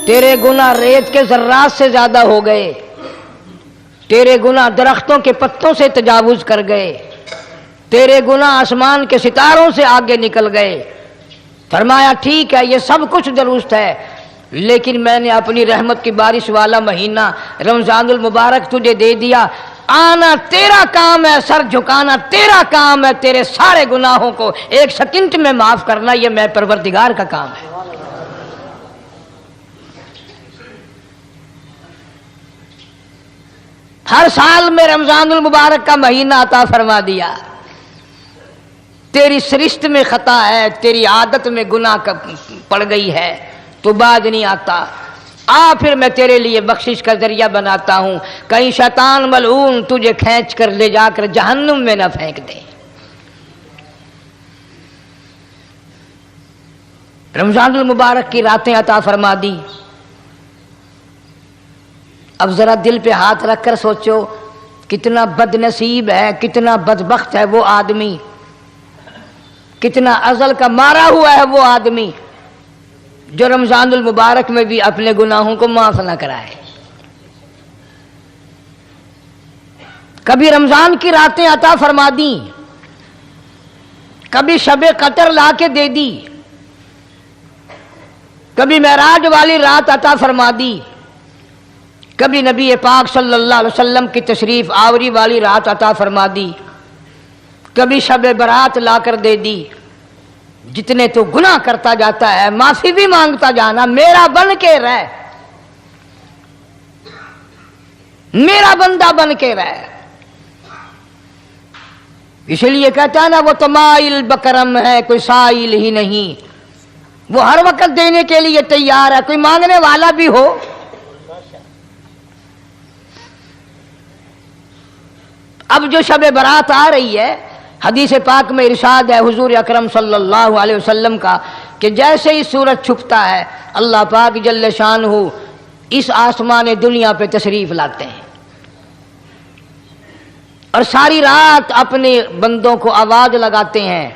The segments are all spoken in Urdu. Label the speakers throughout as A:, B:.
A: تیرے گناہ ریت کے ذرات سے زیادہ ہو گئے، تیرے گناہ درختوں کے پتوں سے تجاوز کر گئے، تیرے گناہ آسمان کے ستاروں سے آگے نکل گئے۔ فرمایا ٹھیک ہے یہ سب کچھ درست ہے، لیکن میں نے اپنی رحمت کی بارش والا مہینہ رمضان المبارک تجھے دے دیا، آنا تیرا کام ہے، سر جھکانا تیرا کام ہے، تیرے سارے گناہوں کو ایک سیکنڈ میں معاف کرنا یہ میں پروردگار کا کام ہے۔ ہر سال میں رمضان المبارک کا مہینہ عطا فرما دیا، تیری سرشت میں خطا ہے، تیری عادت میں گناہ پڑ گئی ہے، تو باز نہیں آتا، آ پھر میں تیرے لیے بخشش کا ذریعہ بناتا ہوں، کہیں شیطان ملعون تجھے کھینچ کر لے جا کر جہنم میں نہ پھینک دے۔ رمضان المبارک کی راتیں عطا فرما دی۔ اب ذرا دل پہ ہاتھ رکھ کر سوچو کتنا بد نصیب ہے، کتنا بدبخت ہے وہ آدمی، کتنا ازل کا مارا ہوا ہے وہ آدمی جو رمضان المبارک میں بھی اپنے گناہوں کو معاف نہ کرائے۔ کبھی رمضان کی راتیں عطا فرما دیں، کبھی شب قدر لا کے دے دی، کبھی معراج والی رات عطا فرما دی، کبھی نبی پاک صلی اللہ علیہ وسلم کی تشریف آوری والی رات عطا فرما دی، کبھی شب برات لا کر دے دی۔ جتنے تو گناہ کرتا جاتا ہے معافی بھی مانگتا جانا، میرا بن کے رہ، میرا بندہ بن کے رہ۔ اس لیے کہتا ہے نا وہ تمائل بکرم ہے کوئی سائل ہی نہیں، وہ ہر وقت دینے کے لیے تیار ہے، کوئی مانگنے والا بھی ہو۔ اب جو شب برات آ رہی ہے، حدیث پاک میں ارشاد ہے حضور اکرم صلی اللہ علیہ وسلم کا کہ جیسے ہی سورج چھپتا ہے اللہ پاک جل شانہ اس آسمان دنیا پہ تشریف لاتے ہیں اور ساری رات اپنے بندوں کو آواز لگاتے ہیں۔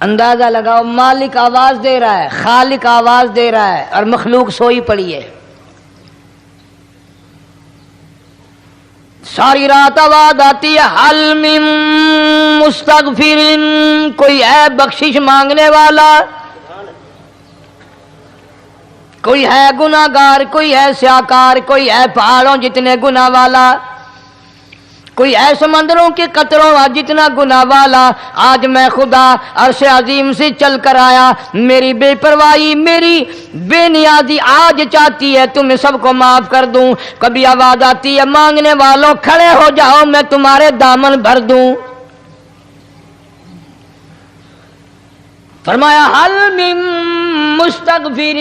A: اندازہ لگاؤ مالک آواز دے رہا ہے، خالق آواز دے رہا ہے اور مخلوق سوئی پڑی ہے۔ ساری رات آواز آتی ہے حل من مستغفر، کوئی ہے بخشش مانگنے والا، کوئی ہے گناہ گار، کوئی ہے سیاکار، کوئی ہے پہاڑوں جتنے گناہ والا، کوئی ہے سمندروں کے قطروں جتنا گناہ والا۔ آج میں خدا عرش عظیم سے چل کر آیا، میری بے پرواہی، میری بے نیازی آج چاہتی ہے تمہیں سب کو معاف کر دوں۔ کبھی آواز آتی ہے مانگنے والوں کھڑے ہو جاؤ میں تمہارے دامن بھر دوں۔ فرمایا حل من مستغفر،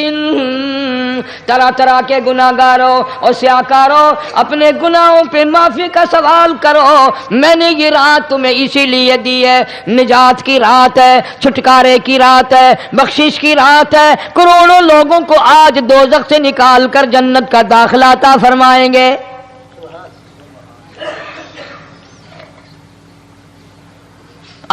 A: طرح طرح کے گناہ گاروں اور سیاکاروں اپنے گناہوں پہ معافی کا سوال کرو، میں نے یہ رات تمہیں اسی لیے دی ہے، نجات کی رات ہے، چھٹکارے کی رات ہے، بخشش کی رات ہے۔ کروڑوں لوگوں کو آج دوزخ سے نکال کر جنت کا داخلہ عطا فرمائیں گے۔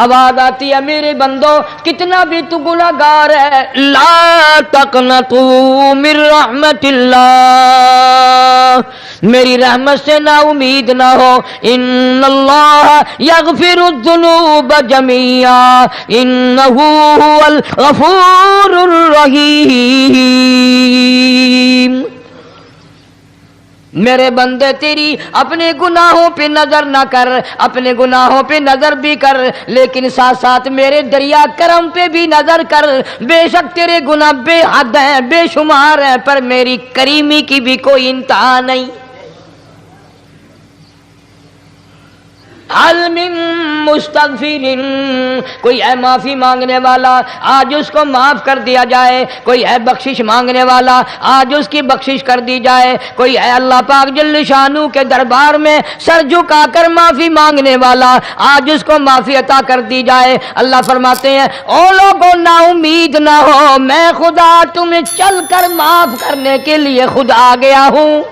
A: آواز آتی ہے میرے بندو کتنا بھی تو گناہ گار ہے، لا تقنطوا من رحمت اللہ، میری رحمت سے نا امید نہ ہو۔ ان اللہ یغفر الذنوب جميعا انہ هو الغفور الرحیم۔ میرے بندے تیری اپنے گناہوں پہ نظر نہ کر، اپنے گناہوں پہ نظر بھی کر لیکن ساتھ ساتھ میرے دریا کرم پہ بھی نظر کر۔ بے شک تیرے گناہ بے حد ہیں، بے شمار ہیں، پر میری کریمی کی بھی کوئی انتہا نہیں۔ حل من مستغفر، کوئی ہے معافی مانگنے والا آج اس کو معاف کر دیا جائے، کوئی ہے بخشش مانگنے والا آج اس کی بخشش کر دی جائے، کوئی ہے اللہ پاک جل شانہ کے دربار میں سر جھکا کر معافی مانگنے والا آج اس کو معافی عطا کر دی جائے۔ اللہ فرماتے ہیں او لوگوں نا امید نہ ہو، میں خدا تمہیں چل کر معاف کرنے کے لیے خود آ گیا ہوں۔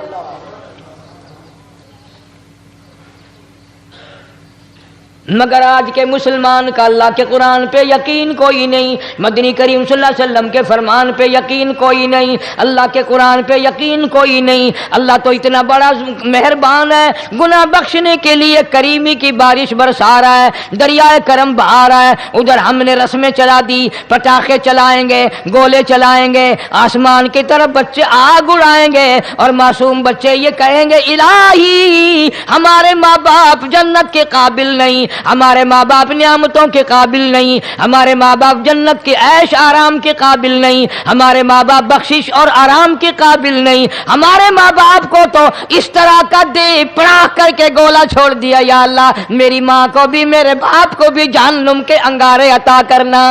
A: مگر آج کے مسلمان کا اللہ کے قرآن پہ یقین کوئی نہیں، مدنی کریم صلی اللہ علیہ وسلم کے فرمان پہ یقین کوئی نہیں، اللہ کے قرآن پہ یقین کوئی نہیں۔ اللہ تو اتنا بڑا مہربان ہے، گناہ بخشنے کے لیے کریمی کی بارش برسا رہا ہے، دریائے کرم بہا رہا ہے۔ ادھر ہم نے رسمیں چلا دی، پٹاخے چلائیں گے، گولے چلائیں گے، آسمان کی طرف بچے آگ اڑائیں گے، اور معصوم بچے یہ کہیں گے الہی ہمارے ماں باپ جنت کے قابل نہیں، ہمارے ماں باپ نعمتوں کے قابل نہیں، ہمارے ماں باپ جنت کے عیش آرام کے قابل نہیں، ہمارے ماں باپ بخشش اور آرام کے قابل نہیں، ہمارے ماں باپ کو تو اس طرح کا دے پڑاخ کر کے گولا چھوڑ دیا، یا اللہ میری ماں کو بھی میرے باپ کو بھی جہنم کے انگارے عطا کرنا۔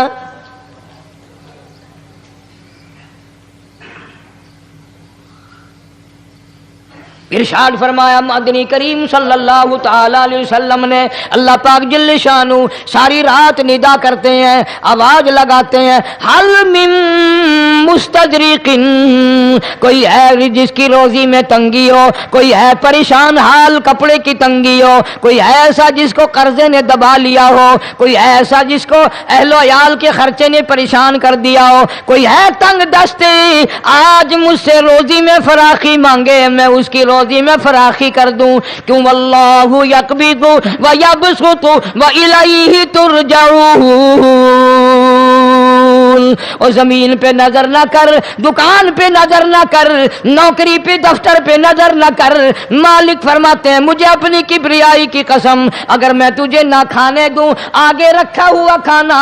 A: ارشاد فرمایا مدنی کریم صلی اللہ تعالی علیہ وسلم نے، اللہ پاک جل شانہ ساری رات ندا کرتے ہیں، آواز لگاتے ہیں، حل من مستدرک، کوئی ہے جس کی روزی میں تنگی ہو، کوئی ہے پریشان حال کپڑے کی تنگی ہو، کوئی ہے ایسا جس کو قرضے نے دبا لیا ہو، کوئی ہے ایسا جس کو اہل و عیال کے خرچے نے پریشان کر دیا ہو، کوئی ہے تنگ دستے آج مجھ سے روزی میں فراخی مانگے، میں اس کی روزی میں فراخی کر دوں، کیوں واللہ یقبض ویبسط والیہ ترجعون۔ اور زمین پہ نظر نہ کر، دکان پہ نظر نہ کر، نوکری پہ دفتر پہ نظر نہ کر، مالک فرماتے ہیں مجھے اپنی کبریائی کی قسم اگر میں تجھے نہ کھانے دوں، آگے رکھا ہوا کھانا،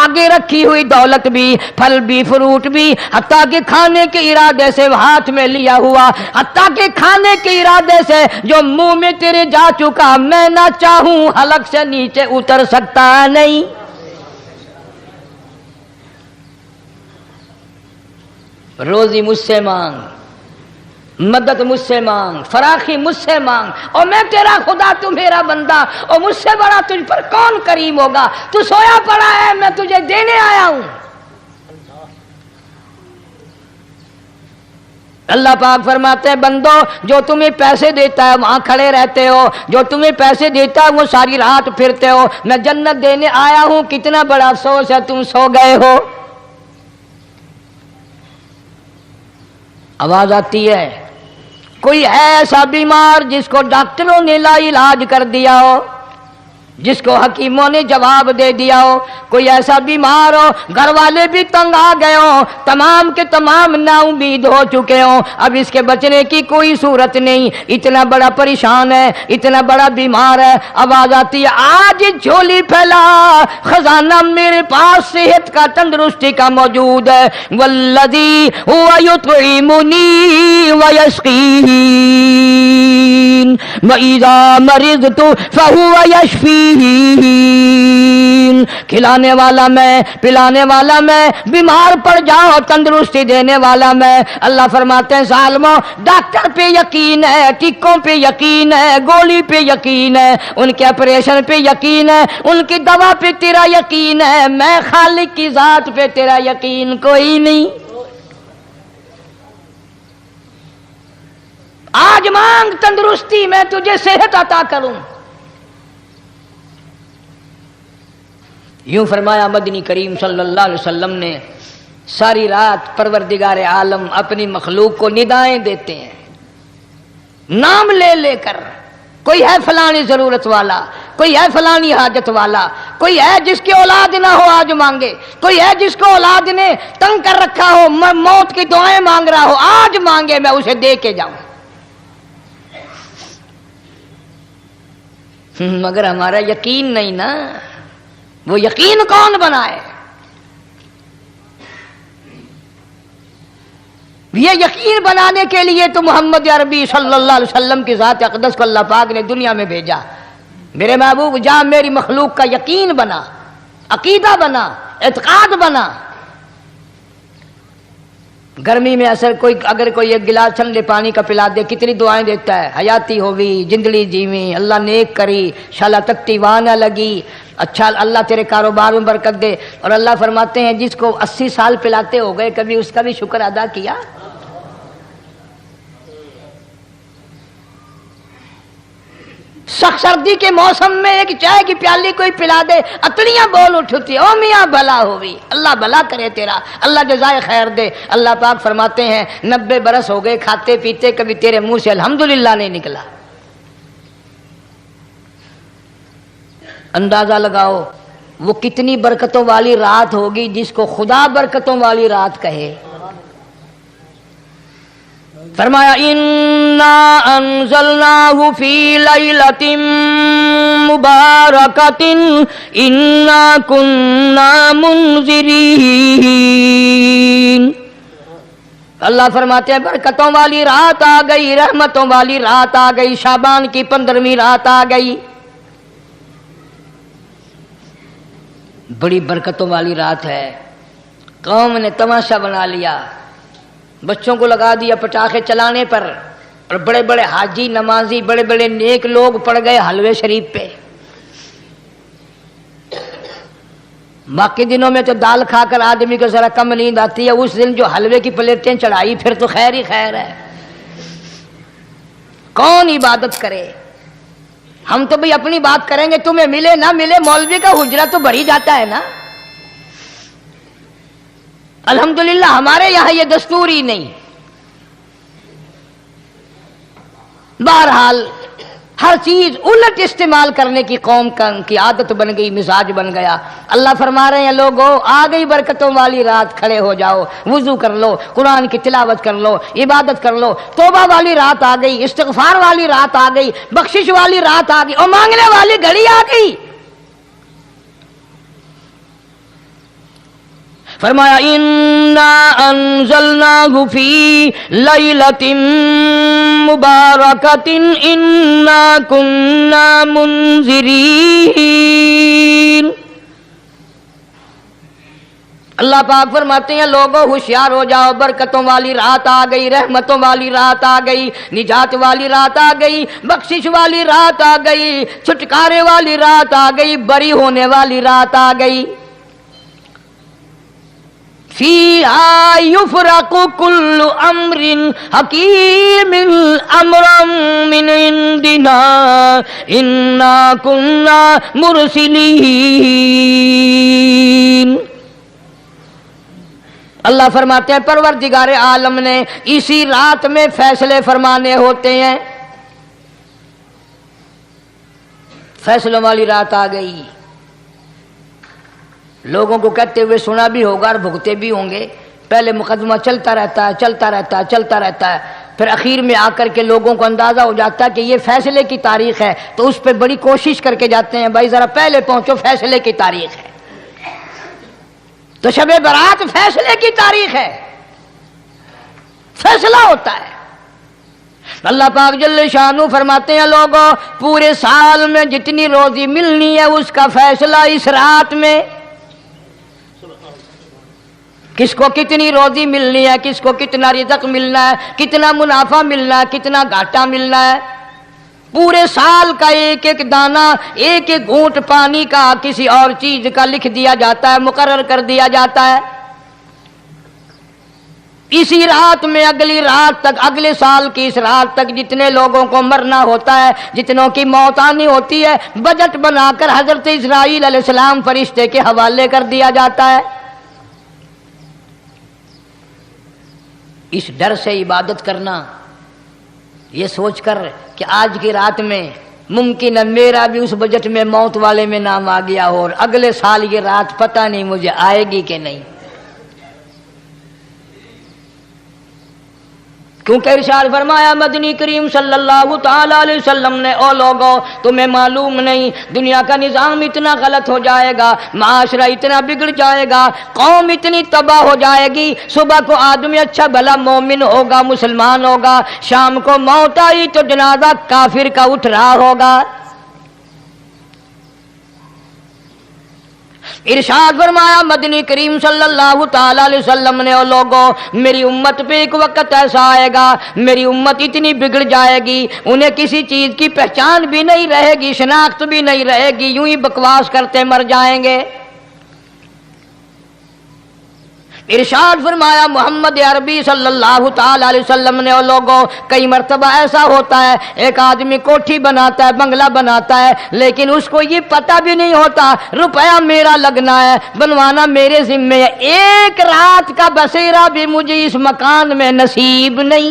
A: آگے رکھی ہوئی دولت بھی، پھل بھی، فروٹ بھی، حتیٰ کہ کھانے کے ارادے سے ہاتھ میں لیا ہوا، حتیٰ کہ کھانے کے ارادے سے جو منہ میں تیرے جا چکا، میں نہ چاہوں حلق سے نیچے اتر سکتا نہیں۔ روزی مجھ سے مانگ، مدد مجھ سے مانگ، فراخی مجھ سے مانگ، اور میں تیرا خدا تو میرا بندہ، اور مجھ سے بڑا تجھ پر کون کریم ہوگا؟ تو سویا پڑا ہے، میں تجھے دینے آیا ہوں۔ اللہ پاک فرماتے ہیں بندو جو تمہیں پیسے دیتا ہے وہاں کھڑے رہتے ہو، جو تمہیں پیسے دیتا ہے وہ ساری رات پھرتے ہو، میں جنت دینے آیا ہوں، کتنا بڑا افسوس ہے تم سو گئے ہو۔ آواز آتی ہے، کوئی ہے ایسا بیمار جس کو ڈاکٹروں نے لا علاج کر دیا ہو، جس کو حکیموں نے جواب دے دیا ہو، کوئی ایسا بیمار ہو گھر والے بھی تنگ آ گئے ہوں، تمام کے تمام نا امید ہو چکے ہوں، اب اس کے بچنے کی کوئی صورت نہیں، اتنا بڑا پریشان ہے، اتنا بڑا بیمار ہے، آواز آتی ہے آج جھولی پھیلا، خزانہ میرے پاس صحت کا تندرستی کا موجود ہے، والذی هو یطعمنی ویسقین وَإِذَا مَرِضْتُ فَهُوَ یشفین، کھلانے والا میں، پلانے والا میں، بیمار پڑ جاؤ تندرستی دینے والا میں۔ اللہ فرماتے ہیں ظالموں ڈاکٹر پہ یقین ہے، ٹکوں پہ یقین ہے، گولی پہ یقین ہے، ان کے آپریشن پہ یقین ہے، ان کی دوا پہ تیرا یقین ہے، میں خالق کی ذات پہ تیرا یقین کوئی نہیں۔ آج مانگ تندرستی، میں تجھے صحت عطا کروں۔ یوں فرمایا مدنی کریم صلی اللہ علیہ وسلم نے، ساری رات پروردگار عالم اپنی مخلوق کو ندائیں دیتے ہیں، نام لے لے کر، کوئی ہے فلانی ضرورت والا، کوئی ہے فلانی حاجت والا، کوئی ہے جس کی اولاد نہ ہو آج مانگے، کوئی ہے جس کو اولاد نے تنگ کر رکھا ہو، موت کی دعائیں مانگ رہا ہو، آج مانگے میں اسے دے کے جاؤں۔ مگر ہمارا یقین نہیں نا، وہ یقین کون بنائے؟ یہ یقین بنانے کے لیے تو محمد عربی صلی اللہ علیہ وسلم کی ذات اقدس کو اللہ پاک نے دنیا میں بھیجا۔ میرے محبوب جا میری مخلوق کا یقین بنا، عقیدہ بنا، اعتقاد بنا۔ گرمی میں اگر کوئی ایک گلاس ٹھنڈے پانی کا پلا دے کتنی دعائیں دیتا ہے، حیاتی ہوئی، جندڑی جیویں، اللہ نیک کری، شالا تکتی وہاں نہ لگی، اچھا اللہ تیرے کاروبار میں برکت دے۔ اور اللہ فرماتے ہیں جس کو 80 سال پلاتے ہو گئے کبھی اس کا بھی شکر ادا کیا؟ سخت سردی کے موسم میں ایک چائے کی پیالی کوئی پلا دے اتڑیاں بول اٹھتی، او میاں بھلا ہوئی، اللہ بھلا کرے تیرا، اللہ جزائے خیر دے۔ اللہ پاک فرماتے ہیں 90 برس ہو گئے کھاتے پیتے، کبھی تیرے منہ سے الحمدللہ نہیں نکلا۔ اندازہ لگاؤ وہ کتنی برکتوں والی رات ہوگی جس کو خدا برکتوں والی رات کہے۔ فرمایا انا انزلناہ فی لیلۃ مبارکۃ انا کنا منذرین۔ اللہ فرماتے ہیں برکتوں والی رات آ گئی، رحمتوں والی رات آ گئی، شعبان کی 15ویں رات آ گئی، بڑی برکتوں والی رات ہے۔ قوم نے تماشا بنا لیا، بچوں کو لگا دیا پٹاخے چلانے پر، اور بڑے بڑے حاجی نمازی بڑے بڑے نیک لوگ پڑ گئے حلوے شریف پہ۔ باقی دنوں میں تو دال کھا کر آدمی کو ذرا کم نیند آتی ہے، اس دن جو حلوے کی پلیٹیں چڑھائی پھر تو خیر ہی خیر ہے۔ کون عبادت کرے؟ ہم تو بھئی اپنی بات کریں گے، تمہیں ملے نہ ملے مولوی کا حجرہ تو بڑھ ہی جاتا ہے نا۔ الحمدللہ ہمارے یہاں یہ دستور ہی نہیں۔ بہرحال ہر چیز الٹ استعمال کرنے کی قوم کی عادت بن گئی، مزاج بن گیا۔ اللہ فرما رہے ہیں لوگو آ گئی برکتوں والی رات، کھڑے ہو جاؤ، وضو کر لو، قرآن کی تلاوت کر لو، عبادت کر لو، توبہ والی رات آ گئی، استغفار والی رات آ گئی، بخشش والی رات آ گئی، اور مانگنے والی گھڑی آ گئی۔ فرمایا انا انزلناہ فی لیلۃ مبارکۃ انا کنا منذرین۔ اللہ پاک فرماتے ہیں لوگوں ہوشیار ہو جاؤ، برکتوں والی رات آ گئی، رحمتوں والی رات آ گئی، نجات والی رات آ گئی، بخشش والی رات آ گئی، چھٹکارے والی رات آ گئی، بری ہونے والی رات آ گئی۔ فیہا یفرق کل امر حکیم امرا من عندنا انا کنا مرسلین۔ اللہ فرماتے ہیں پروردگار عالم نے اسی رات میں فیصلے فرمانے ہوتے ہیں۔ فیصلوں والی رات آ گئی، لوگوں کو کہتے ہوئے سنا بھی ہوگا اور بھگتے بھی ہوں گے۔ پہلے مقدمہ چلتا رہتا ہے، چلتا رہتا ہے، چلتا رہتا ہے، پھر اخیر میں آ کر کے لوگوں کو اندازہ ہو جاتا ہے کہ یہ فیصلے کی تاریخ ہے، تو اس پہ بڑی کوشش کر کے جاتے ہیں بھائی ذرا پہلے پہنچو، فیصلے کی تاریخ ہے۔ تو شب برات فیصلے کی تاریخ ہے، فیصلہ ہوتا ہے۔ اللہ پاک جل شانہ فرماتے ہیں لوگوں پورے سال میں جتنی روزی ملنی ہے اس کا فیصلہ اس رات میں، کس کو کتنی روزی ملنی ہے، کس کو کتنا رزق ملنا ہے، کتنا منافع ملنا ہے، کتنا گھاٹا ملنا ہے۔ پورے سال کا ایک ایک دانہ، ایک ایک گھونٹ پانی کا، کسی اور چیز کا لکھ دیا جاتا ہے، مقرر کر دیا جاتا ہے۔ اسی رات میں اگلی رات تک، اگلے سال کی اس رات تک جتنے لوگوں کو مرنا ہوتا ہے، جتنوں کی موت آنی ہوتی ہے، بجٹ بنا کر حضرت اسرائیل علیہ السلام فرشتے کے حوالے کر دیا جاتا ہے۔ اس ڈر سے عبادت کرنا، یہ سوچ کر کہ آج کی رات میں ممکن ہے میرا بھی اس بجٹ میں موت والے میں نام آ گیا ہو، اور اگلے سال یہ رات پتہ نہیں مجھے آئے گی کہ نہیں۔ کیونکہ ارشاد فرمایا مدنی کریم صلی اللہ تعالی علیہ وسلم نے او لوگوں تمہیں معلوم نہیں دنیا کا نظام اتنا غلط ہو جائے گا، معاشرہ اتنا بگڑ جائے گا، قوم اتنی تباہ ہو جائے گی، صبح کو آدمی اچھا بھلا مومن ہوگا، مسلمان ہوگا، شام کو موت آئی تو جنازہ کافر کا اٹھ رہا ہوگا۔ ارشاد فرمایا مدنی کریم صلی اللہ تعالی علیہ وسلم نے او لوگوں میری امت پہ ایک وقت ایسا آئے گا، میری امت اتنی بگڑ جائے گی، انہیں کسی چیز کی پہچان بھی نہیں رہے گی، شناخت بھی نہیں رہے گی، یوں ہی بکواس کرتے مر جائیں گے۔ ارشاد فرمایا محمد عربی صلی اللہ تعالی علیہ وسلم نے، اور لوگوں کئی مرتبہ ایسا ہوتا ہے ایک آدمی کوٹھی بناتا ہے، بنگلہ بناتا ہے، لیکن اس کو یہ پتہ بھی نہیں ہوتا روپیہ میرا لگنا ہے، بنوانا میرے ذمے ہے، ایک رات کا بسیرا بھی مجھے اس مکان میں نصیب نہیں۔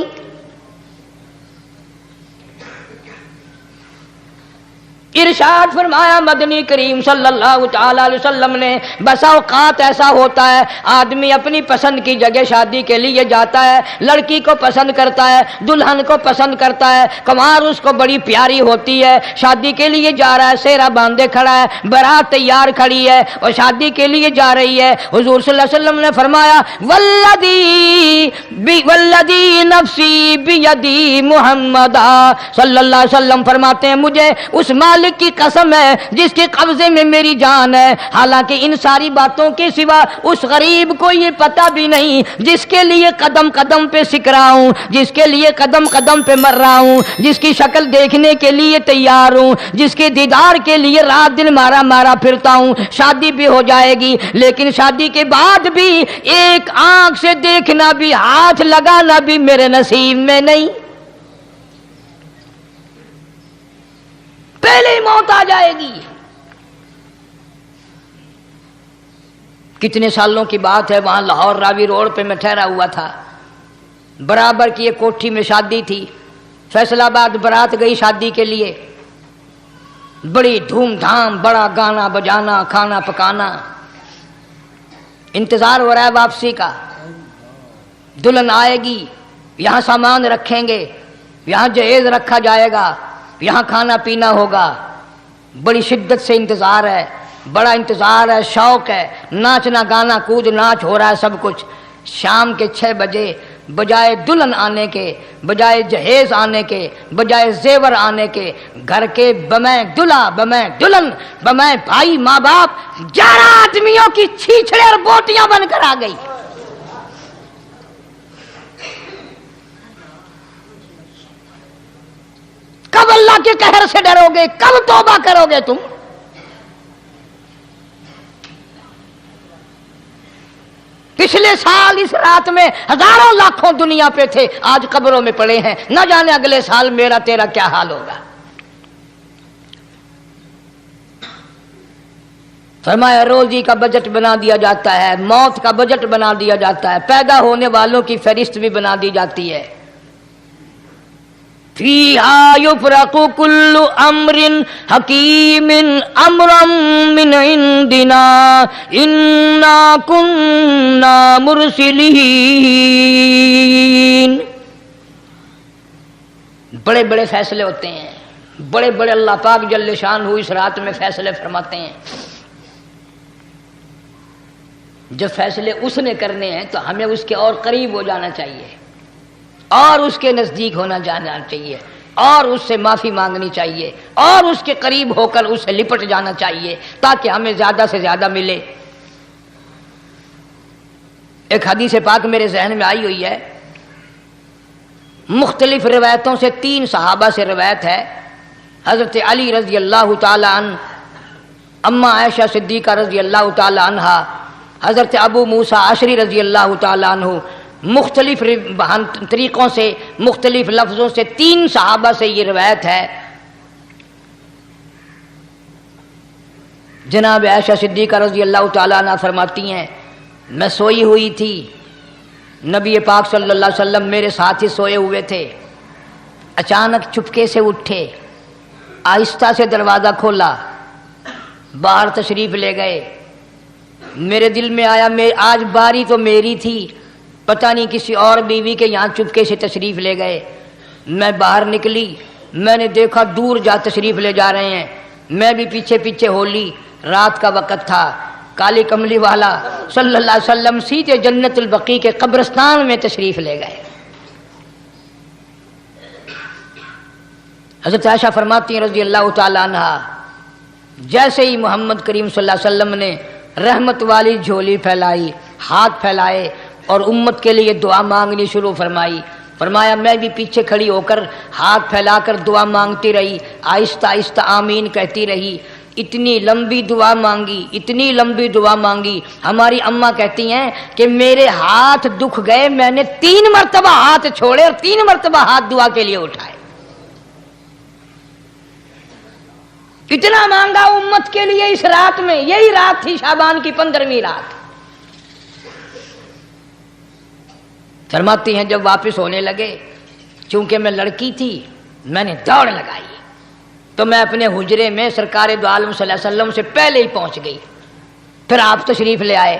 A: ارشاد فرمایا مدنی کریم صلی اللہ تعالی علیہ وسلم نے، بسا اوقات ایسا ہوتا ہے آدمی اپنی پسند کی جگہ شادی کے لیے جاتا ہے، لڑکی کو پسند کرتا ہے، دلہن کو پسند کرتا ہے، کمار اس کو بڑی پیاری ہوتی ہے، شادی کے لیے جا رہا ہے، سہرا باندھے کھڑا ہے، بارات تیار کھڑی ہے اور شادی کے لیے جا رہی ہے۔ حضور صلی اللہ علیہ وسلم نے فرمایا والذی نفسی بیدی محمد صلی اللہ علیہ وسلم فرماتے ہیں مجھے اس مالک کی قسم ہے جس کے قبضے میں میری جان ہے، حالانکہ ان ساری باتوں کے سوا اس غریب کو یہ پتہ بھی نہیں جس کے لیے قدم قدم پہ سیکھ رہا ہوں، جس کے لیے قدم قدم پہ مر رہا ہوں، جس کی شکل دیکھنے کے لیے تیار ہوں، جس کے دیدار کے لیے رات دن مارا مارا پھرتا ہوں۔ شادی بھی ہو جائے گی لیکن شادی کے بعد بھی ایک آنکھ سے دیکھنا بھی، ہاتھ لگانا بھی میرے نصیب میں نہیں، پہلے ہی موت آ جائے گی۔ کتنے سالوں کی بات ہے، وہاں لاہور راوی روڈ پہ میں ٹھہرا ہوا تھا، برابر کی ایک کوٹھی میں شادی تھی، فیصل آباد برات گئی شادی کے لیے، بڑی دھوم دھام، بڑا گانا بجانا، کھانا پکانا، انتظار ہو رہا ہے واپسی کا، دلہن آئے گی، یہاں سامان رکھیں گے، یہاں جہیز رکھا جائے گا، یہاں کھانا پینا ہوگا، بڑی شدت سے انتظار ہے، بڑا انتظار ہے، شوق ہے، ناچنا گانا کود ناچ ہو رہا ہے سب کچھ۔ شام کے 6 بجے بجائے دلہن آنے کے، بجائے جہیز آنے کے، بجائے زیور آنے کے، گھر کے بمیں دلہا بمیں دلہن بمیں بھائی ماں باپ 11 آدمیوں کی چھیچڑے اور بوٹیاں بن کر آ گئی۔ کب اللہ کے قہر سے ڈرو گے؟ کب توبہ کرو گے تم؟ پچھلے سال اس رات میں ہزاروں لاکھوں دنیا پہ تھے، آج قبروں میں پڑے ہیں، نہ جانے اگلے سال میرا تیرا کیا حال ہوگا۔ فرمایا روزی کا بجٹ بنا دیا جاتا ہے، موت کا بجٹ بنا دیا جاتا ہے، پیدا ہونے والوں کی فہرست بھی بنا دی جاتی ہے۔ فِيهَا يُفْرَقُ كُلُّ أَمْرٍ حَكِيمٍ أَمْرًا مِّنْ عِنْدِنَا إِنَّا كُنَّا مُرْسِلِينَ۔ بڑے بڑے فیصلے ہوتے ہیں، بڑے بڑے اللہ پاک جل شان اس رات میں فیصلے فرماتے ہیں۔ جب فیصلے اس نے کرنے ہیں تو ہمیں اس کے اور قریب ہو جانا چاہیے، اور اس کے نزدیک ہونا جانا چاہیے، اور اس سے معافی مانگنی چاہیے، اور اس کے قریب ہو کر اس سے لپٹ جانا چاہیے تاکہ ہمیں زیادہ سے زیادہ ملے۔ ایک حدیث پاک میرے ذہن میں آئی ہوئی ہے، مختلف روایتوں سے 3 صحابہ سے روایت ہے، حضرت علی رضی اللہ تعالی عنہ، اماں عائشہ صدیقہ رضی اللہ تعالی عنہا، حضرت ابو موسیٰ اشعری رضی اللہ تعالی عنہ، مختلف طریقوں سے مختلف لفظوں سے 3 صحابہ سے یہ روایت ہے۔ جناب عائشہ صدیقہ رضی اللہ تعالیٰ عنہ فرماتی ہیں میں سوئی ہوئی تھی، نبی پاک صلی اللہ علیہ وسلم میرے ساتھ ہی سوئے ہوئے تھے، اچانک چپکے سے اٹھے، آہستہ سے دروازہ کھولا، باہر تشریف لے گئے۔ میرے دل میں آیا آج باری تو میری تھی، پتہ نہیں کسی اور بیوی کے یہاں چپکے سے تشریف لے گئے۔ میں باہر نکلی، میں نے دیکھا دور جا تشریف لے جا رہے ہیں، میں بھی پیچھے پیچھے ہو لی۔ رات کا وقت تھا، کالی کملی والا صلی اللہ علیہ وسلم سیدھے جنت البقیع کے قبرستان میں تشریف لے گئے۔ حضرت عائشہ فرماتی ہیں رضی اللہ تعالی عنہ، جیسے ہی محمد کریم صلی اللہ علیہ وسلم نے رحمت والی جھولی پھیلائی، ہاتھ پھیلائے اور امت کے لیے دعا مانگنی شروع فرمائی، فرمایا میں بھی پیچھے کھڑی ہو کر ہاتھ پھیلا کر دعا مانگتی رہی، آہستہ آہستہ آمین کہتی رہی۔ اتنی لمبی دعا مانگی، اتنی لمبی دعا مانگی. ہماری اماں کہتی ہیں کہ میرے ہاتھ دکھ گئے، میں نے 3 مرتبہ ہاتھ چھوڑے اور 3 مرتبہ ہاتھ دعا کے لیے اٹھائے. اتنا مانگا امت کے لیے اس رات میں. یہی رات تھی شعبان کی 15ویں رات. فرماتی ہیں جب واپس ہونے لگے، چونکہ میں لڑکی تھی، میں نے دوڑ لگائی تو میں اپنے حجرے میں سرکار دو عالم صلی اللہ علیہ وسلم سے پہلے ہی پہنچ گئی. پھر آپ تشریف لے آئے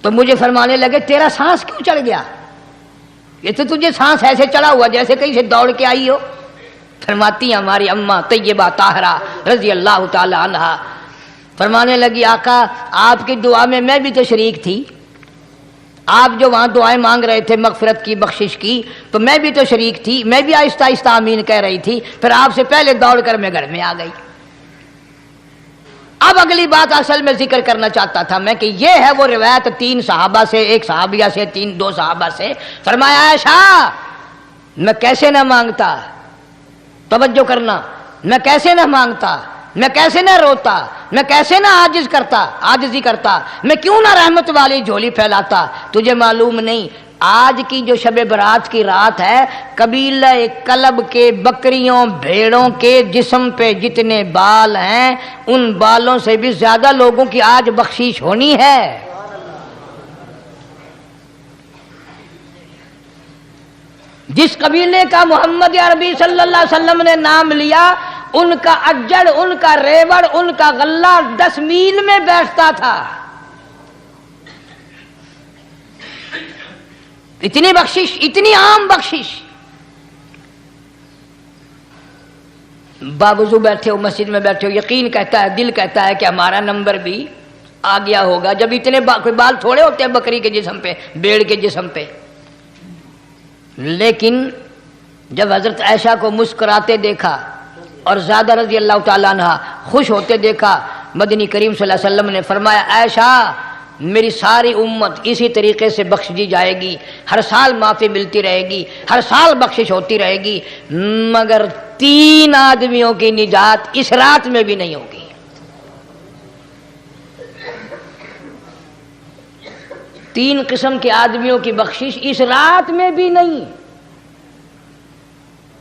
A: تو مجھے فرمانے لگے تیرا سانس کیوں چڑھ گیا؟ یہ تو تجھے سانس ایسے چڑھا ہوا جیسے کہیں سے دوڑ کے آئی ہو. فرماتی ہیں ہماری اماں طیبہ طاہرہ رضی اللہ تعالی عنہا، فرمانے لگی آقا آپ کی دعا میں بھی تو شریک تھی. آپ جو وہاں دعائیں مانگ رہے تھے مغفرت کی، بخشش کی، تو میں بھی تو شریک تھی، میں بھی آہستہ آہستہ آمین کہہ رہی تھی. پھر آپ سے پہلے دوڑ کر میں گھر میں آ گئی. اب اگلی بات اصل میں ذکر کرنا چاہتا تھا میں کہ یہ ہے وہ روایت 3 صحابہ سے، 1 صحابیہ سے، 2 صحابہ سے. فرمایا عائشہ میں کیسے نہ مانگتا، توجہ کرنا، میں کیسے نہ مانگتا، میں کیسے نہ روتا، میں کیسے نہ عاجزی کرتا، میں کیوں نہ رحمت والی جھولی پھیلاتا. تجھے معلوم نہیں آج کی جو شب برات کی رات ہے، قبیلہ کلب کے بکریوں بھیڑوں کے جسم پہ جتنے بال ہیں ان بالوں سے بھی زیادہ لوگوں کی آج بخشش ہونی ہے. جس قبیلے کا محمد عربی صلی اللہ علیہ وسلم نے نام لیا، ان کا اجڑ، ان کا ریوڑ، ان کا غلہ 10 میل میں بیٹھتا تھا. اتنی بخشش، اتنی عام بخشش. باوضو بیٹھے ہو، مسجد میں بیٹھے ہو، یقین کہتا ہے، دل کہتا ہے کہ ہمارا نمبر بھی آ گیا ہوگا. جب اتنے کوئی بال تھوڑے ہوتے ہیں بکری کے جسم پہ، بھیڑ کے جسم پہ. لیکن جب حضرت عائشہ کو مسکراتے دیکھا اور زیادہ رضی اللہ تعالیٰ عنہ خوش ہوتے دیکھا، مدنی کریم صلی اللہ علیہ وسلم نے فرمایا عائشہ میری ساری امت اسی طریقے سے بخش دی جائے گی، ہر سال معافی ملتی رہے گی، ہر سال بخشش ہوتی رہے گی، مگر 3 آدمیوں کی نجات اس رات میں بھی نہیں ہوگی. 3 قسم کے آدمیوں کی بخشش اس رات میں بھی نہیں،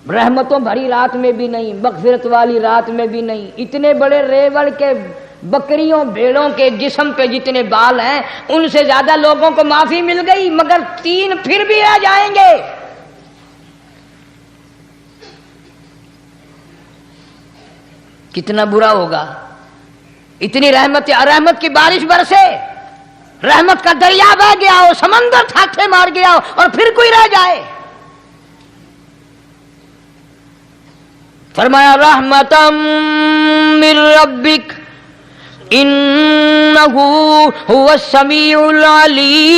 A: رحمتوں بھری رات میں بھی نہیں، مغفرت والی رات میں بھی نہیں. اتنے بڑے ریوڑ کے بکریوں بھیڑوں کے جسم پہ جتنے بال ہیں ان سے زیادہ لوگوں کو معافی مل گئی، مگر 3 پھر بھی رہ جائیں گے. کتنا برا ہوگا. اتنی رحمت کی بارش برسے، رحمت کا دریا بہ گیا ہو، سمندر تھاکے مار گیا ہو اور پھر کوئی رہ جائے. فرمایا رحمتم من ربک انہ هو السمیع العلیم.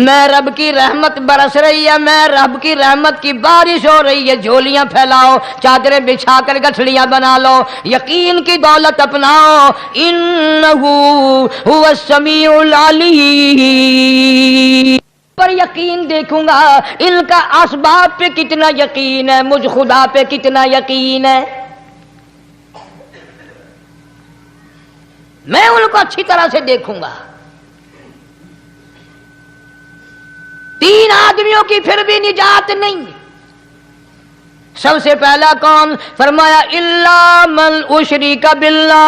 A: میں رب کی رحمت برس رہی ہے، میں رب کی رحمت کی بارش ہو رہی ہے. جھولیاں پھیلاؤ، چادریں بچھا کر گٹھڑیاں بنا لو، یقین کی دولت اپناؤ. انہ هو السمیع العلیم. پر یقین دیکھوں گا ان کا اسباب پہ کتنا یقین ہے، مجھ خدا پہ کتنا یقین ہے. میں ان کو اچھی طرح سے دیکھوں گا. 3 آدمیوں کی پھر بھی نجات نہیں. سب سے پہلا کون؟ فرمایا الا من اشرک باللہ،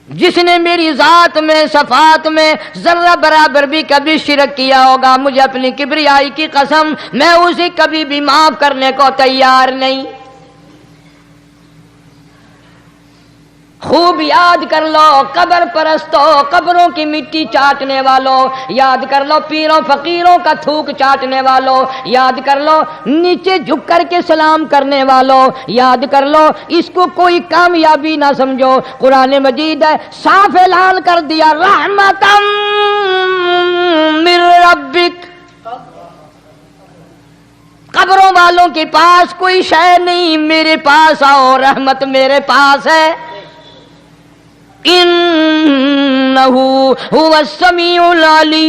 A: جس نے میری ذات میں صفات میں ذرہ برابر بھی کبھی شرک کیا ہوگا، مجھے اپنی کبریائی کی قسم میں اسے کبھی بھی معاف کرنے کو تیار نہیں. خوب یاد کر لو قبر پرستوں، قبروں کی مٹی چاٹنے والوں، یاد کر لو پیروں فقیروں کا تھوک چاٹنے والوں، یاد کر لو نیچے جھک کر کے سلام کرنے والوں، یاد کر لو اس کو کوئی کامیابی نہ سمجھو. قرآن مجید ہے صاف اعلان کر دیا رحمتم من ربک. قبروں والوں کے پاس کوئی شے نہیں، میرے پاس آؤ، رحمت میرے پاس ہے. انہ انہو هو السمیع العلیم.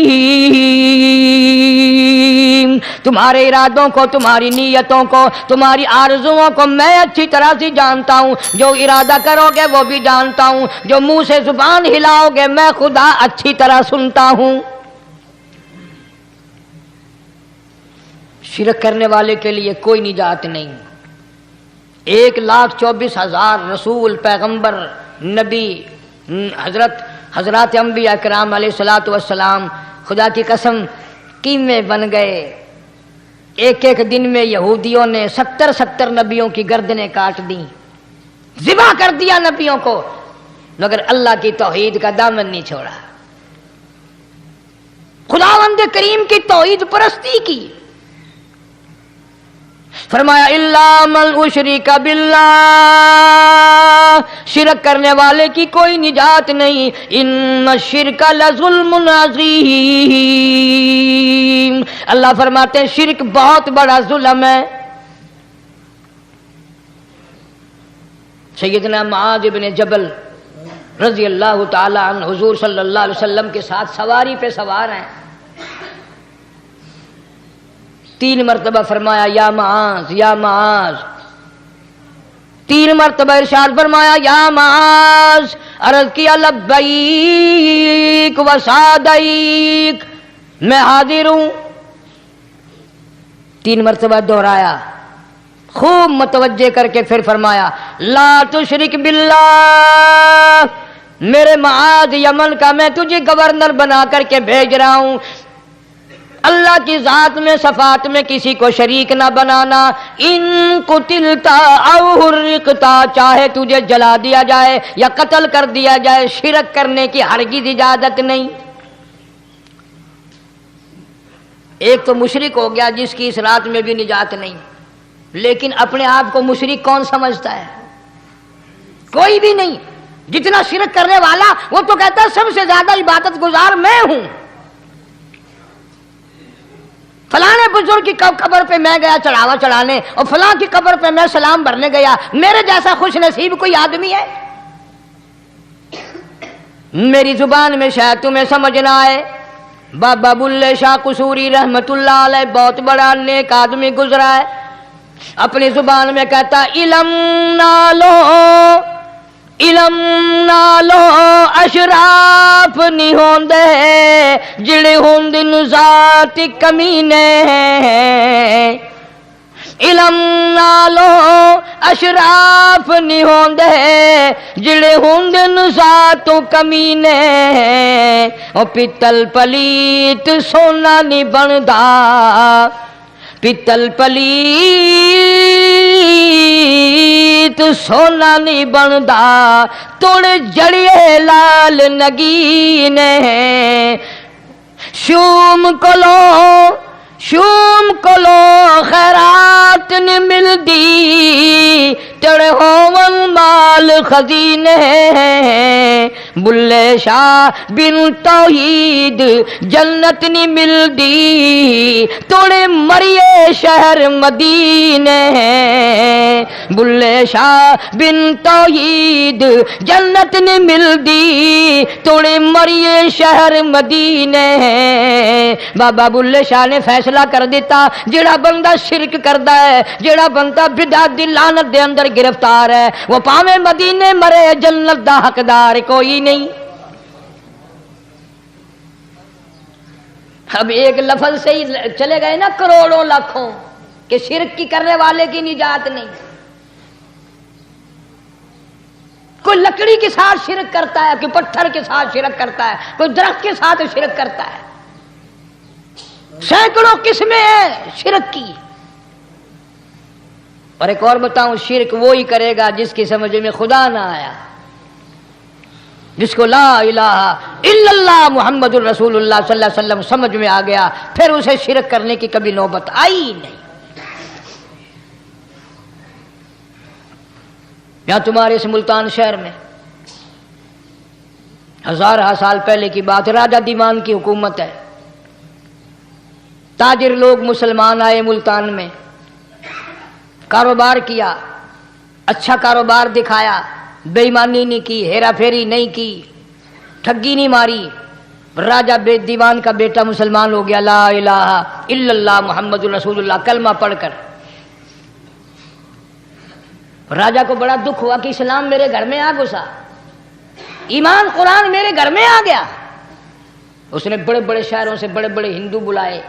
A: تمہارے ارادوں کو، تمہاری نیتوں کو، تمہاری آرزوؤں کو میں اچھی طرح سے جانتا ہوں. جو ارادہ کرو گے وہ بھی جانتا ہوں، جو منہ سے زبان ہلاؤ گے میں خدا اچھی طرح سنتا ہوں. شرک کرنے والے کے لیے کوئی نجات نہیں. 1,24,000 رسول، پیغمبر، نبی، حضرات انبیاء کرام علیہ الصلوۃ والسلام خدا کی قسم کیمے بن گئے. ایک ایک دن میں یہودیوں نے 70 نبیوں کی گردنیں کاٹ دیں، ذبح کر دیا نبیوں کو، مگر اللہ کی توحید کا دامن نہیں چھوڑا. خداوند کریم کی توحید پرستی کی. فرمایا الا من اشرک باللہ، شرک کرنے والے کی کوئی نجات نہیں. ان الشرک لظلم عظیم، اللہ فرماتے ہیں شرک بہت بڑا ظلم ہے. سیدنا معاذ بن جبل رضی اللہ تعالی عنہ حضور صلی اللہ علیہ وسلم کے ساتھ سواری پہ سوار ہیں. 3 مرتبہ فرمایا یا معاذ یا معاذ، 3 مرتبہ ارشاد فرمایا یا معاذ. عرض کیا لبیک و سعدیک، میں حاضر ہوں. 3 مرتبہ دہرایا، خوب متوجہ کر کے پھر فرمایا لا تشرک باللہ، میرے معاذ یمن کا میں تجھے گورنر بنا کر کے بھیج رہا ہوں، اللہ کی ذات میں صفات میں کسی کو شریک نہ بنانا. ان قتلتا او حرقتا، چاہے تجھے جلا دیا جائے یا قتل کر دیا جائے، شرک کرنے کی ہرگز اجازت نہیں. ایک تو مشرک ہو گیا جس کی اس رات میں بھی نجات نہیں، لیکن اپنے آپ کو مشرک کون سمجھتا ہے؟ کوئی بھی نہیں. جتنا شرک کرنے والا وہ تو کہتا ہے سب سے زیادہ عبادت گزار میں ہوں. فلاں بزرگ کی قبر پہ میں گیا چڑھاوا چڑھانے، اور فلاں کی قبر پہ میں سلام بھرنے گیا، میرے جیسا خوش نصیب کوئی آدمی ہے؟ میری زبان میں شاید تمہیں سمجھ نہ آئے، بابا بلے شاہ قصوری رحمت اللہ علیہ بہت بڑا نیک آدمی گزرا ہے. اپنی زبان میں کہتا علم نالو علم نالو اشراف نہیں ہوندے جڑے ہوندن ذات کمینے. علم نالو اشراف نہیں ہوندے جڑے ہوندن ذات کمینے. او پتل پلیت سونا نہیں بندا، پتل پلیت سونا نہیں بندا، توڑ جڑیے لال نگینے. شوم کلو خیرات نہیں ملدی، تڑے ہون مال خزینے. بلے شاہ بن توحید جنت نہیں ملدی، توڑے مریے شہر مدینے. بلے شاہ بن توحید جنت نہیں ملدی، توڑے مریے شہر مدینے. بابا بلے شاہ نے فیصلہ کر دیتا جڑا بندہ شرک کردا ہے، جڑا بندہ بدعت دی لعنت دے اندر گرفتار ہے، وہ پاویں مدینے مرے جنت دا حقدار کوئی نہیں. اب ایک لفظ سے ہی چلے گئے نا کروڑوں لاکھوں کہ شرک کی کرنے والے کی نجات نہیں. کوئی لکڑی کے ساتھ شرک کرتا ہے، کوئی پتھر کے ساتھ شرک کرتا ہے، کوئی درخت کے ساتھ شرک کرتا ہے. سینکڑوں قسمیں ہیں شرک کی. اور ایک اور بتاؤں، شرک وہی کرے گا جس کی سمجھ میں خدا نہ آیا، جس کو لا الہ الا اللہ محمد الرسول اللہ صلی اللہ علیہ وسلم سمجھ میں آ گیا، پھر اسے شرک کرنے کی کبھی نوبت آئی نہیں. یہاں تمہارے اس ملتان شہر میں 1000 سال پہلے کی بات، راجہ دیوان کی حکومت ہے. تاجر لوگ مسلمان آئے ملتان میں، کاروبار کیا، اچھا کاروبار دکھایا، بے ایمانی نہیں کی، ہیرا پھیری نہیں کی، ٹھگی نہیں ماری. راجہ بے دیوان کا بیٹا مسلمان ہو گیا لا الہ الا اللہ محمد رسول اللہ کلمہ پڑھ کر. راجہ کو بڑا دکھ ہوا کہ اسلام میرے گھر میں آ گھسا, ایمان قرآن میرے گھر میں آ گیا. اس نے بڑے بڑے شہروں سے بڑے بڑے ہندو بلائے,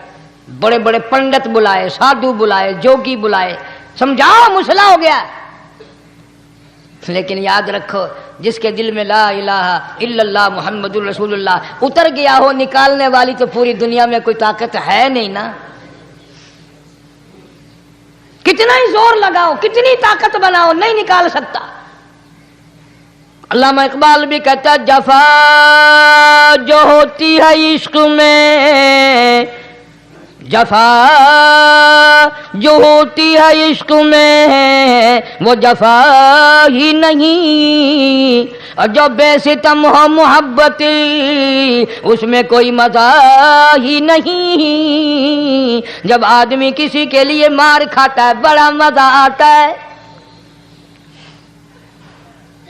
A: بڑے بڑے پنڈت بلائے, سادھو بلائے, جوگی بلائے, سمجھاؤ مسئلہ ہو گیا. لیکن یاد رکھو جس کے دل میں لا الہ الا اللہ محمد رسول اللہ اتر گیا ہو, نکالنے والی تو پوری دنیا میں کوئی طاقت ہے نہیں نا. کتنا ہی زور لگاؤ, کتنی طاقت بناؤ, نہیں نکال سکتا. علامہ اقبال بھی کہتا ہے جفا جو ہوتی ہے عشق میں, جفا جو ہوتی ہے عشق میں وہ جفا ہی نہیں, اور جو بے ستم ہو محبت اس میں کوئی مزہ ہی نہیں. جب آدمی کسی کے لیے مار کھاتا ہے بڑا مزہ آتا ہے.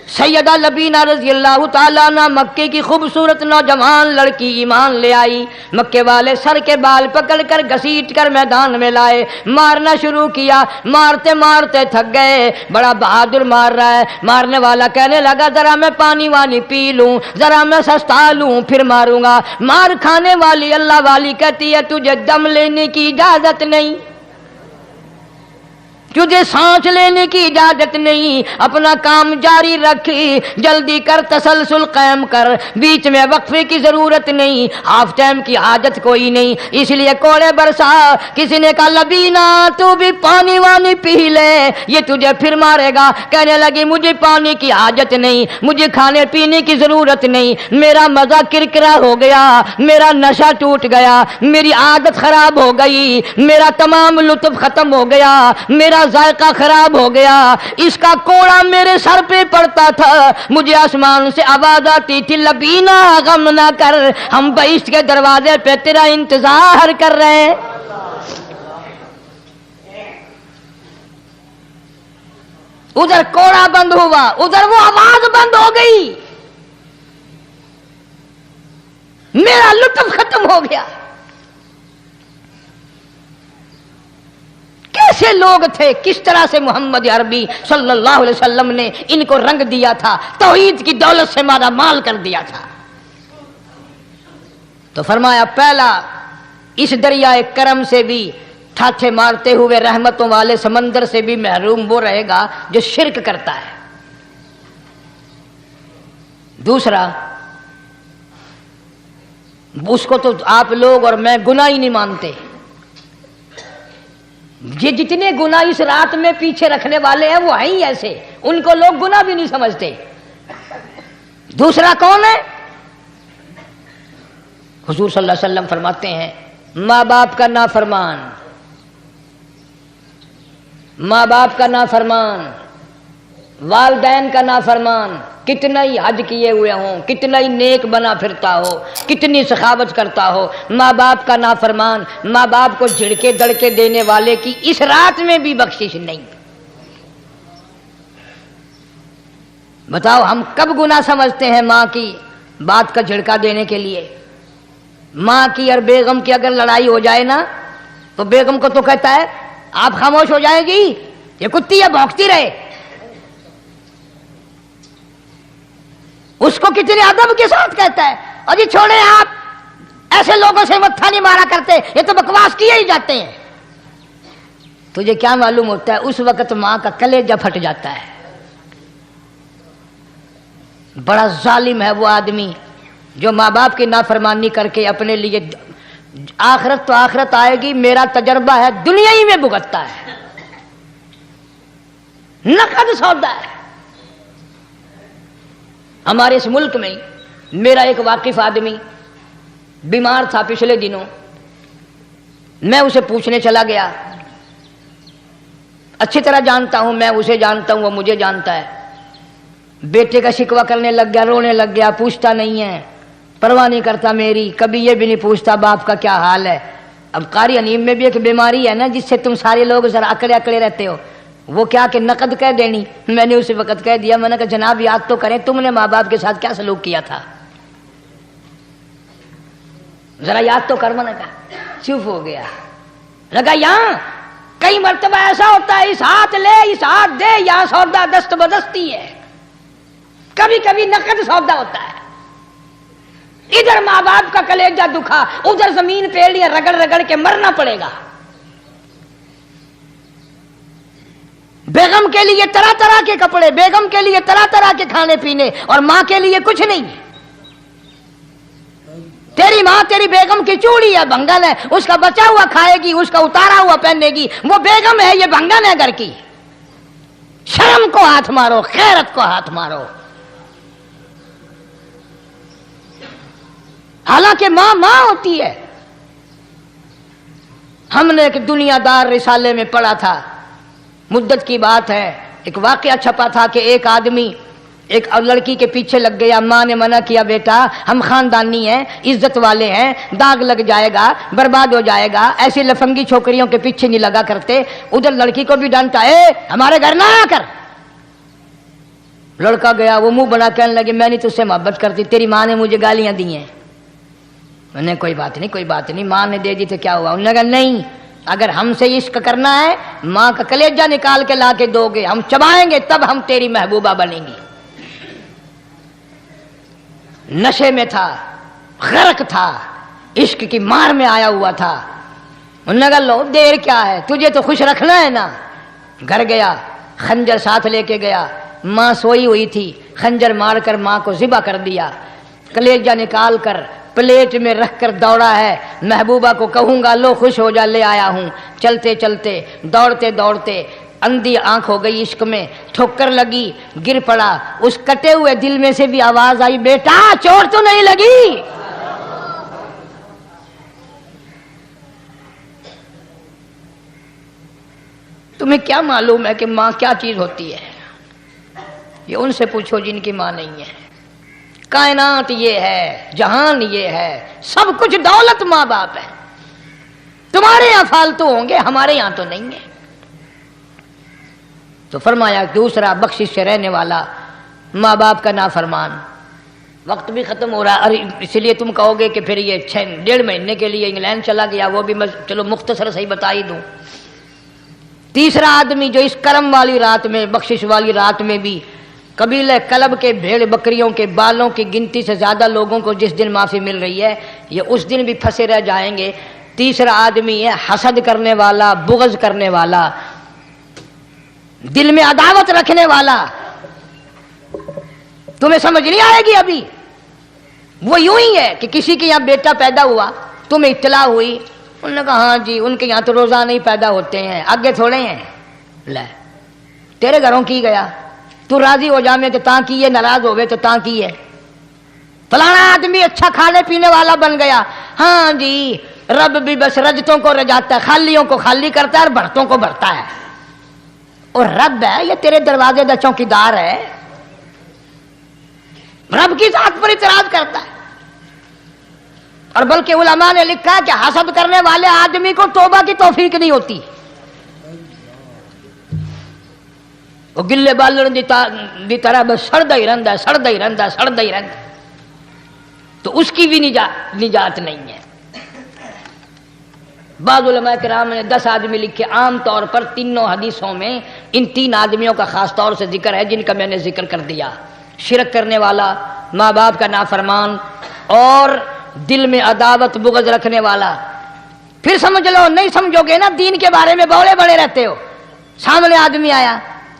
A: سیدہ لبینہ رضی اللہ تعالیٰ عنہ مکے کی خوبصورت نوجوان لڑکی ایمان لے آئی. مکے والے سر کے بال پکڑ کر گھسیٹ کر میدان میں لائے, مارنا شروع کیا. مارتے مارتے تھک گئے, بڑا بہادر مار رہا ہے. مارنے والا کہنے لگا ذرا میں پانی وانی پی لوں, ذرا میں سستا لوں پھر ماروں گا. مار کھانے والی اللہ والی کہتی ہے تجھے دم لینے کی اجازت نہیں, تجھے سانس لینے کی اجازت نہیں. اپنا کام جاری رکھ, جلدی کر, تسلسل قائم کر, بیچ میں وقفے کی ضرورت نہیں, ہاف ٹائم کی حاجت کوئی نہیں. اس لیے کوڑے برسا. کسی نے کہا لبینہ تو بھی پانی وانی پی لے, یہ تجھے پھر مارے گا. کہنے لگی مجھے پانی کی حاجت نہیں, مجھے کھانے پینے کی ضرورت نہیں, میرا مزہ کرکرا ہو گیا, میرا نشہ ٹوٹ گیا, میری عادت خراب ہو گئی, میرا تمام لطف ختم ہو گیا, میرا ذائقہ خراب ہو گیا. اس کا کوڑا میرے سر پہ پڑتا تھا, مجھے آسمان سے آواز آتی تھی لبینہ غم نہ کر, ہم بہشت کے دروازے پہ تیرا انتظار کر رہے ہیں. ادھر کوڑا بند ہوا, ادھر وہ آواز بند ہو گئی, میرا لطف ختم ہو گیا. کیسے لوگ تھے, کس طرح سے محمد عربی صلی اللہ علیہ وسلم نے ان کو رنگ دیا تھا, توحید کی دولت سے مالا مال کر دیا تھا. تو فرمایا پہلا اس دریائے کرم سے بھی ٹھاٹھے مارتے ہوئے رحمتوں والے سمندر سے بھی محروم وہ رہے گا جو شرک کرتا ہے. دوسرا اس کو تو آپ لوگ اور میں گناہ ہی نہیں مانتے. یہ جتنے گناہ اس رات میں پیچھے رکھنے والے ہیں وہ ہیں ہی ایسے, ان کو لوگ گناہ بھی نہیں سمجھتے. دوسرا کون ہے؟ حضور صلی اللہ علیہ وسلم فرماتے ہیں ماں باپ کا نافرمان, ماں باپ کا نافرمان, والدین کا نافرمان, کتنا ہی حج کیے ہوئے ہوں, کتنا ہی نیک بنا پھرتا ہو, کتنی سخاوت کرتا ہو, ماں باپ کا نافرمان, ماں باپ کو جھڑکے دڑکے دینے والے کی اس رات میں بھی بخشش نہیں. بتاؤ ہم کب گناہ سمجھتے ہیں ماں کی بات کا جھڑکا دینے کے لیے؟ ماں کی اور بیگم کی اگر لڑائی ہو جائے نا تو بیگم کو تو کہتا ہے آپ خاموش ہو جائیں گی, یہ کتی ہے بھونکتی رہے. اس کو کتنے ادب کے ساتھ کہتا ہے اور جی چھوڑے آپ ایسے لوگوں سے متھا نہیں مارا کرتے, یہ تو بکواس کیے ہی جاتے ہیں. تجھے کیا معلوم ہوتا ہے اس وقت ماں کا کلیجہ پھٹ جاتا ہے. بڑا ظالم ہے وہ آدمی جو ماں باپ کی نافرمانی کر کے اپنے لیے, آخرت تو آخرت آئے گی, میرا تجربہ ہے دنیا ہی میں بھگتتا ہے, نقد سودا ہے. ہمارے اس ملک میں میرا ایک واقف آدمی بیمار تھا پچھلے دنوں, میں اسے پوچھنے چلا گیا. اچھی طرح جانتا ہوں, میں اسے جانتا ہوں, وہ مجھے جانتا ہے. بیٹے کا شکوہ کرنے لگ گیا, رونے لگ گیا, پوچھتا نہیں ہے, پرواہ نہیں کرتا میری, کبھی یہ بھی نہیں پوچھتا باپ کا کیا حال ہے. اب قاری انیم میں بھی ایک بیماری ہے نا جس سے تم سارے لوگ ذرا اکڑے اکڑے رہتے ہو, وہ کیا کہ نقد کہہ دینی. میں نے اسی وقت کہہ دیا, میں نے کہا جناب یاد تو کریں تم نے ماں باپ کے ساتھ کیا سلوک کیا تھا. ذرا یاد تو کر، نے کہا چپ ہو گیا. لگا یہاں کئی مرتبہ ایسا ہوتا ہے اس ہاتھ لے اس ہاتھ دے، یہاں سودا دست بدستی ہے، کبھی کبھی نقد سودا ہوتا ہے. ادھر ماں باپ کا کلیجہ دکھا، ادھر زمین پہ لیا رگڑ رگڑ کے مرنا پڑے گا. بیگم کے لیے طرح طرح کے کپڑے، بیگم کے لیے طرح طرح کے کھانے پینے، اور ماں کے لیے کچھ نہیں. تیری ماں تیری بیگم کی چوڑی ہے، بھنگن ہے، اس کا بچا ہوا کھائے گی، اس کا اتارا ہوا پہنے گی. وہ بیگم ہے، یہ بھنگن ہے گھر کی. شرم کو ہاتھ مارو، غیرت کو ہاتھ مارو. حالانکہ ماں ماں ہوتی ہے. ہم نے ایک دنیا دار رسالے میں پڑھا تھا، مدت کی بات ہے، ایک واقعہ چھپا تھا کہ ایک آدمی ایک لڑکی کے پیچھے لگ گیا. ماں نے منع کیا، بیٹا ہم خاندانی ہیں، عزت والے ہیں، داغ لگ جائے گا، برباد ہو جائے گا، ایسی لفنگی چھوکریوں کے پیچھے نہیں لگا کرتے. ادھر لڑکی کو بھی ڈانٹا، ہمارے گھر نہ آ کر. لڑکا گیا، وہ منہ بنا کہنے لگے میں نہیں تجھ سے محبت کرتی، تیری ماں نے مجھے گالیاں دی ہیں. میں نے کوئی بات نہیں کوئی بات نہیں، ماں نے دے دی تو کیا ہوا. انہوں نے کہا نہیں، اگر ہم سے عشق کرنا ہے ماں کا کلیجہ نکال کے لا کے دو گے، ہم چبائیں گے تب ہم تیری محبوبہ بنیں گی. نشے میں تھا، غرق تھا، عشق کی مار میں آیا ہوا تھا. انہوں نے کہا لو دیر کیا ہے، تجھے تو خوش رکھنا ہے نا. گھر گیا، خنجر ساتھ لے کے گیا. ماں سوئی ہوئی تھی، خنجر مار کر ماں کو ذبح کر دیا. کلیجہ نکال کر پلیٹ میں رکھ کر دوڑا ہے، محبوبہ کو کہوں گا لو خوش ہو جا، لے آیا ہوں. چلتے چلتے دوڑتے دوڑتے اندھی آنکھ ہو گئی عشق میں، ٹھوکر لگی، گر پڑا. اس کٹے ہوئے دل میں سے بھی آواز آئی، بیٹا چوٹ تو نہیں لگی؟ تمہیں کیا معلوم ہے کہ ماں کیا چیز ہوتی ہے؟ یہ ان سے پوچھو جن کی ماں نہیں ہے. کائنات یہ ہے، جہان یہ ہے، سب کچھ دولت ماں باپ ہے. تمہارے یہاں فالتو ہوں گے، ہمارے یہاں تو نہیں ہے. تو فرمایا دوسرا بخشش سے رہنے والا ماں باپ کا نافرمان. وقت بھی ختم ہو رہا ہے، اس لیے تم کہو گے کہ پھر یہ 1.5 مہینے کے لیے انگلینڈ چلا گیا، وہ بھی میں چلو مختصر صحیح بتا ہی دوں. تیسرا آدمی جو اس کرم والی رات میں، بخشش والی رات میں بھی قبیلہ کلب کے بھیڑ بکریوں کے بالوں کی گنتی سے زیادہ لوگوں کو جس دن معافی مل رہی ہے، یہ اس دن بھی پھنسے رہ جائیں گے. تیسرا آدمی ہے حسد کرنے والا، بغض کرنے والا، دل میں عداوت رکھنے والا. تمہیں سمجھ نہیں آئے گی ابھی. وہ یوں ہی ہے کہ کسی کے یہاں بیٹا پیدا ہوا، تمہیں اطلاع ہوئی، انہوں نے کہا ہاں جی ان کے یہاں تو روزانہ ہی پیدا ہوتے ہیں، آگے تھوڑے ہیں. لے تیرے گھروں کی گیا، تو راضی ہو جا میں تو تاں کی ہے، ناراض ہوئے تو تاں کی ہے. فلانا آدمی اچھا کھانے پینے والا بن گیا، ہاں جی رب بھی بس رجتوں کو رجاتا ہے، خالیوں کو خالی کرتا ہے اور بھرتوں کو بھرتا ہے. اور رب ہے یہ تیرے دروازے کا چوکیدار ہے، رب کی ذات پر اعتراض کرتا ہے. اور بلکہ علماء نے لکھا کہ حسد کرنے والے آدمی کو توبہ کی توفیق نہیں ہوتی. وہ گلے بالن دی طرح بس سڑتا ہی رہتا ہے، سڑتا ہی رہتا ہے، سڑتا ہی رہتا ہے. تو اس کی بھی نجات نہیں ہے. بعض علماء کرام نے 10 آدمی لکھے. عام طور پر تینوں حدیثوں میں ان 3 آدمیوں کا خاص طور سے ذکر ہے جن کا میں نے ذکر کر دیا. شرک کرنے والا، ماں باپ کا نافرمان، اور دل میں عداوت بغض رکھنے والا. پھر سمجھ لو، نہیں سمجھو گے نا دین کے بارے میں بولے بڑے رہتے ہو. سامنے آدمی آیا،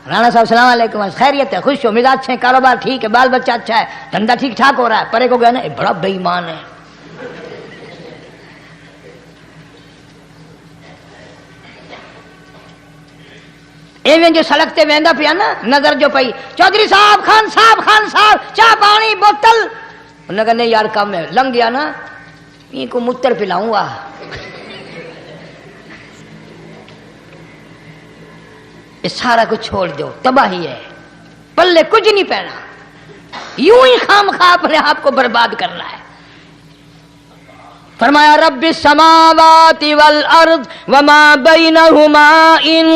A: رانا صاحب السلام علیکم، خیریت ہے، خوش ہو، مزاج اچھے، کاروبار ٹھیک ہے، بال بچہ اچھا ہے، دھندا ٹھیک ٹھاک ہو رہا ہے. پرے کو گیا نا بڑا بے ایمان ہے. ایویں جو سڑک تے ویندا پیا نا، نظر جو پئی، چودھری صاحب، خان صاحب چاہ پانی بوتل. انہوں نے کہا نہیں یار کم ہے، لنگ گیا نا ان کو متر پلاؤں گا. یہ سارا کچھ چھوڑ دو، تباہی ہے، پلے کچھ نہیں پہنا، یوں ہی خام خواہ اپنے آپ کو برباد کرنا ہے. فرمایا رب السماوات والارض وما بینہما ان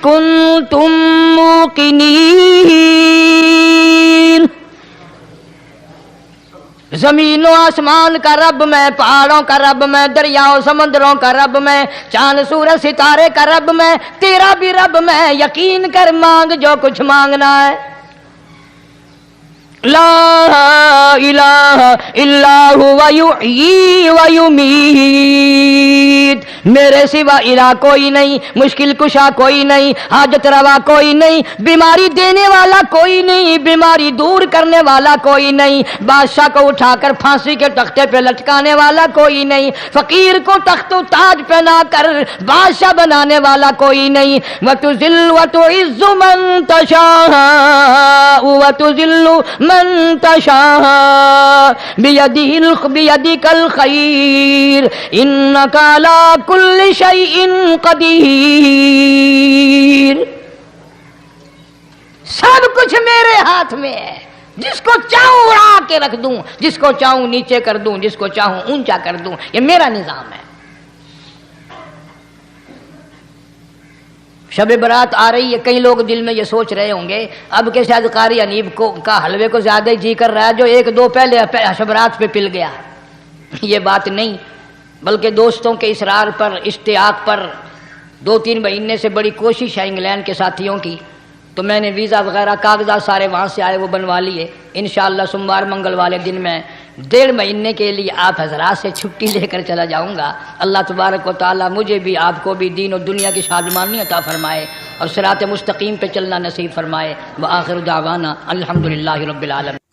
A: کنتم موقنین. زمین و آسمان کا رب میں، پہاڑوں کا رب میں، دریاؤں سمندروں کا رب میں، چاند سورج ستارے کا رب میں، تیرا بھی رب میں، یقین کر مانگ جو کچھ مانگنا ہے۔ لا الہ الا هو یحیی و یمیت، میرے سوا الہ کوئی نہیں، مشکل کشا کوئی نہیں، حاجت روا کوئی نہیں، بیماری دینے والا کوئی نہیں، بیماری دور کرنے والا کوئی نہیں، بادشاہ کو اٹھا کر پھانسی کے تختے پہ لٹکانے والا کوئی نہیں، فقیر کو تخت و تاج پہنا کر بادشاہ بنانے والا کوئی نہیں۔ وتذل وتعز من تشاء وتذل من تشاء بیدک الخیر انک علی کل شیء قدیر۔ سب کچھ میرے ہاتھ میں ہے، جس کو چاہوں اڑا کے رکھ دوں، جس کو چاہوں نیچے کر دوں، جس کو چاہوں اونچا کر دوں، یہ میرا نظام ہے۔ شب برات آ رہی ہے، کئی لوگ دل میں یہ سوچ رہے ہوں گے اب کہ شاید قاری انیب کا حلوے کو زیادہ ہی جی کر رہا ہے جو ایک دو پہلے شب برات پہ پل گیا۔ یہ بات نہیں، بلکہ دوستوں کے اصرار پر، اشتیاق پر 2-3 مہینے سے بڑی کوشش ہے انگلینڈ کے ساتھیوں کی، تو میں نے ویزا وغیرہ کاغذات سارے وہاں سے آئے وہ بنوا لیے۔ انشاءاللہ سوموار منگل والے دن میں 1.5 مہینے کے لیے آپ حضرات سے چھٹی لے کر چلا جاؤں گا۔ اللہ تبارک و تعالیٰ مجھے بھی آپ کو بھی دین و دنیا کی شادمانی عطا فرمائے اور صراط مستقیم پہ چلنا نصیب فرمائے۔ وآخر دعوانا الحمدللہ رب العالمین۔